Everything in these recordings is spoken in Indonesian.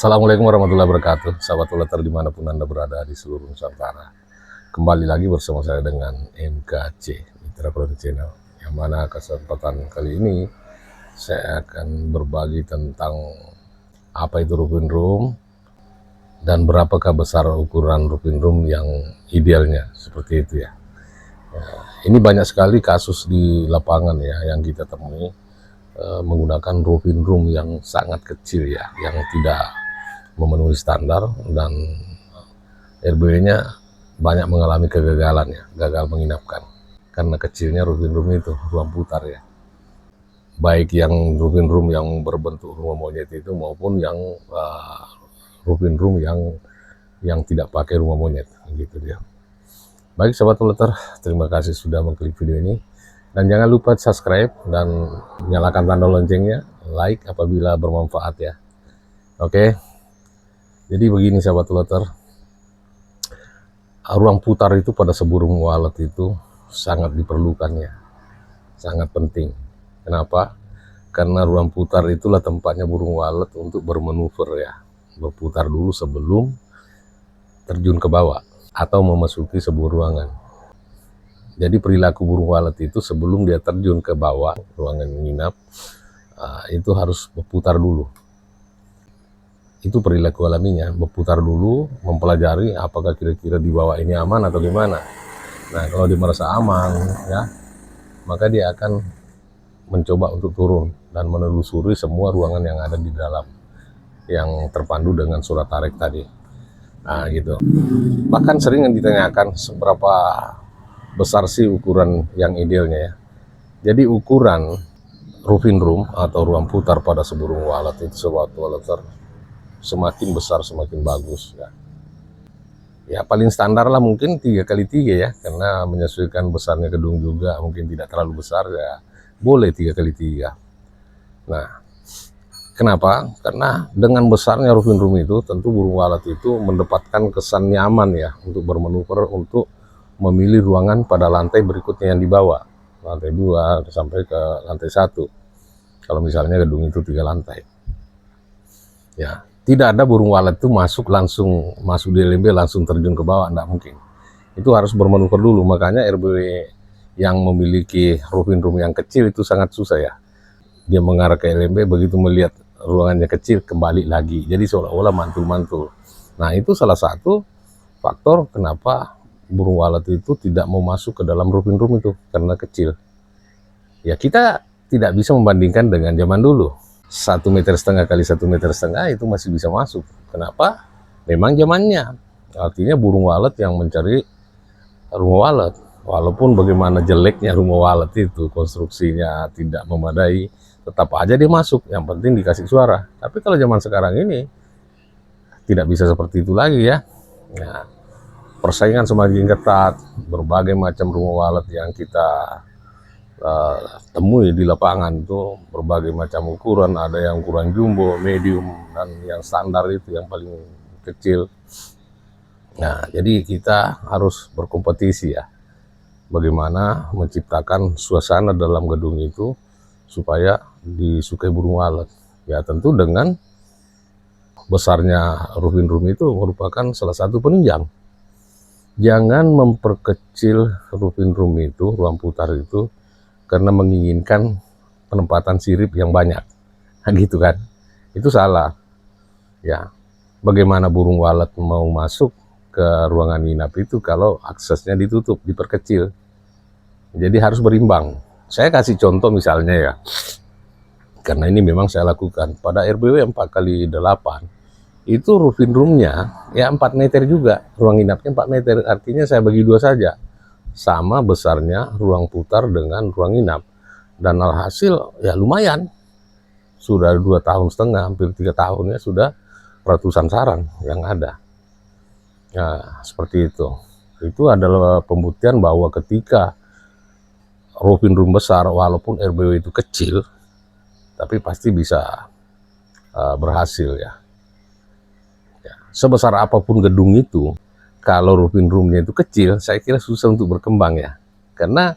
Assalamualaikum warahmatullahi wabarakatuh, sahabat uleter dimanapun Anda berada di seluruh Nusantara. Kembali lagi bersama saya dengan MKC, Mitra Produk Channel, yang mana kesempatan kali ini saya akan berbagi tentang apa itu roofing room dan berapakah besar ukuran roofing room yang idealnya, seperti itu ya. Ini banyak sekali kasus di lapangan ya yang kita temui menggunakan roofing room yang sangat kecil ya, yang tidak memenuhi standar, dan RBW-nya banyak mengalami kegagalan ya, gagal menginapkan karena kecilnya roofing room itu, ruang putar ya. Baik yang roofing room yang berbentuk rumah monyet itu maupun yang roofing room yang tidak pakai rumah monyet gitu dia. Baik sahabat uleter, terima kasih sudah mengklik video ini, dan jangan lupa subscribe dan nyalakan tanda loncengnya, like apabila bermanfaat ya. Oke. Jadi begini sahabat uleter, ruang putar itu pada seburung walet itu sangat diperlukan ya, sangat penting. Kenapa? Karena ruang putar itulah tempatnya burung walet untuk bermanuver ya, berputar dulu sebelum terjun ke bawah atau memasuki sebuah ruangan. Jadi perilaku burung walet itu sebelum dia terjun ke bawah ruangan nginap, itu harus berputar dulu. Itu perilaku alaminya, berputar dulu, mempelajari apakah kira-kira di bawah ini aman atau gimana. Nah, kalau dia merasa aman ya, maka dia akan mencoba untuk turun dan menelusuri semua ruangan yang ada di dalam, yang terpandu dengan surat tarik tadi. Nah gitu. Bahkan sering ditanyakan seberapa besar sih ukuran yang idealnya ya. Jadi ukuran roofing room atau ruang putar pada seburung walet itu sahabat uleter, semakin besar semakin bagus ya. Ya paling standar lah mungkin 3x3 ya, karena menyesuaikan besarnya gedung juga, mungkin tidak terlalu besar ya, boleh 3x3. Nah, kenapa? Karena dengan besarnya roofing room itu tentu burung walet itu mendapatkan kesan nyaman ya untuk bermanuver, untuk memilih ruangan pada lantai berikutnya yang di bawah, lantai 2 sampai ke lantai 1. Kalau misalnya gedung itu 3 lantai. Ya, tidak ada burung walet itu masuk di LMB langsung terjun ke bawah, enggak mungkin. Itu harus bermanuver dulu, makanya RBW yang memiliki roofing room yang kecil itu sangat susah ya. Dia mengarah ke LMB, begitu melihat ruangannya kecil kembali lagi, jadi seolah-olah mantul-mantul. Nah, itu salah satu faktor kenapa burung walet itu tidak mau masuk ke dalam roofing room itu, karena kecil. Ya, kita tidak bisa membandingkan dengan zaman dulu. 1,5 meter kali 1,5 meter itu masih bisa masuk. Kenapa? Memang zamannya. Artinya burung walet yang mencari rumah walet. Walaupun bagaimana jeleknya rumah walet itu, konstruksinya tidak memadai, tetap aja dia masuk. Yang penting dikasih suara. Tapi kalau zaman sekarang ini tidak bisa seperti itu lagi ya. Nah, persaingan semakin ketat. Berbagai macam rumah walet yang kita temui di lapangan itu berbagai macam ukuran, ada yang ukuran jumbo, medium, dan yang standar itu yang paling kecil. Nah, jadi kita harus berkompetisi ya, bagaimana menciptakan suasana dalam gedung itu supaya disukai burung walet ya. Tentu dengan besarnya roofing room itu merupakan salah satu penunjang. Jangan memperkecil roofing room itu, ruang putar itu, karena menginginkan penempatan sirip yang banyak, gitu kan? Itu salah. Ya, bagaimana burung walet mau masuk ke ruangan nginap itu kalau aksesnya ditutup, diperkecil? Jadi harus berimbang. Saya kasih contoh misalnya ya, karena ini memang saya lakukan pada RBW 4x8. Itu roofing roomnya ya 4 meter juga, ruang nginapnya 4 meter. Artinya saya bagi 2 saja, sama besarnya ruang putar dengan ruang inap, dan alhasil ya lumayan, sudah 2,5 tahun, hampir 3 tahun ya, sudah ratusan sarang yang ada. Nah, seperti itu adalah pembuktian bahwa ketika roofing room besar, walaupun RBW itu kecil, tapi pasti bisa berhasil ya. Sebesar apapun gedung itu, kalau roofing roomnya itu kecil, saya kira susah untuk berkembang ya. Karena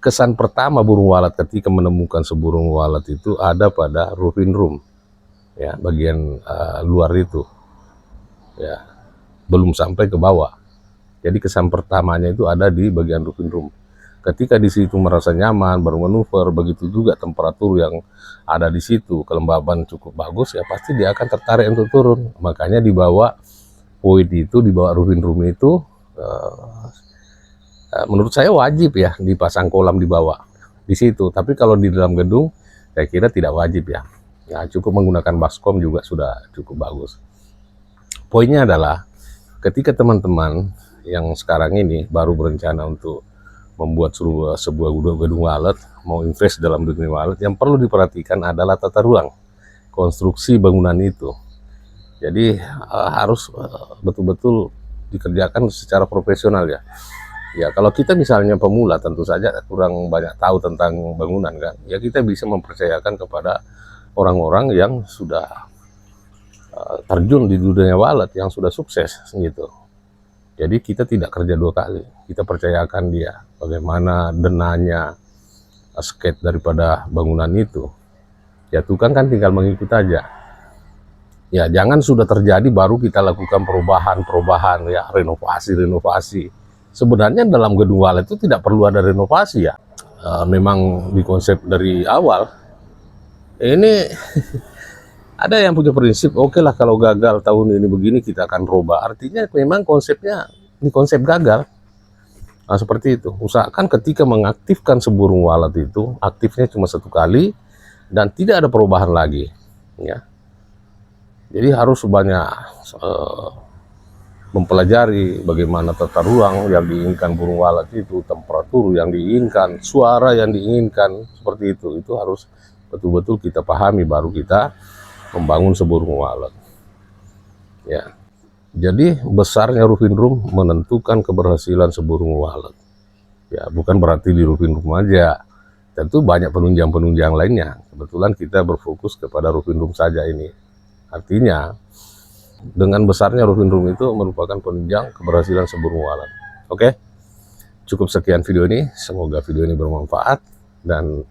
kesan pertama burung walet ketika menemukan seburung walet itu ada pada roofing room. ya, bagian luar itu, ya, belum sampai ke bawah. Jadi kesan pertamanya itu ada di bagian roofing room. Ketika di situ merasa nyaman, bermanuver, begitu juga temperatur yang ada di situ, kelembaban cukup bagus, ya pasti dia akan tertarik untuk turun. Makanya dibawa poin itu, dibawa roofing room itu, menurut saya wajib ya dipasang kolam di bawah di situ. Tapi kalau di dalam gedung, saya kira tidak wajib ya. Ya cukup menggunakan baskom juga sudah cukup bagus. Poinnya adalah ketika teman-teman yang sekarang ini baru berencana untuk membuat sebuah gedung walet, mau invest dalam dunia walet, yang perlu diperhatikan adalah tata ruang, konstruksi bangunan itu. Jadi harus betul-betul dikerjakan secara profesional ya. Ya kalau kita misalnya pemula, tentu saja kurang banyak tahu tentang bangunan kan, ya kita bisa mempercayakan kepada orang-orang yang sudah terjun di dunia walet, yang sudah sukses gitu. Jadi kita tidak kerja dua kali, kita percayakan dia bagaimana denanya, skate daripada bangunan itu. Ya tukang kan tinggal mengikut aja. Ya jangan sudah terjadi baru kita lakukan perubahan ya, renovasi. Sebenarnya dalam gedung walet itu tidak perlu ada renovasi ya. Memang dikonsep dari awal. Ini ada yang punya prinsip, oke lah kalau gagal tahun ini begini kita akan rubah. Artinya memang konsepnya ini konsep gagal. Nah, seperti itu. Usahakan ketika mengaktifkan seburung walet itu, aktifnya cuma satu kali dan tidak ada perubahan lagi. Ya. Jadi harus banyak mempelajari bagaimana tata ruang yang diinginkan burung walet itu, temperatur yang diinginkan, suara yang diinginkan, seperti itu. Itu harus betul-betul kita pahami baru kita membangun seburung walet. Ya. Jadi besarnya roofing room menentukan keberhasilan seburung walet. Ya, bukan berarti di roofing room aja. Tentu banyak penunjang-penunjang lainnya. Kebetulan kita berfokus kepada roofing room saja ini. Artinya dengan besarnya roofing room itu merupakan penunjang keberhasilan seburung walet. Oke, cukup sekian video ini. Semoga video ini bermanfaat dan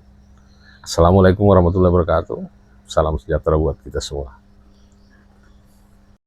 assalamualaikum warahmatullahi wabarakatuh. Salam sejahtera buat kita semua.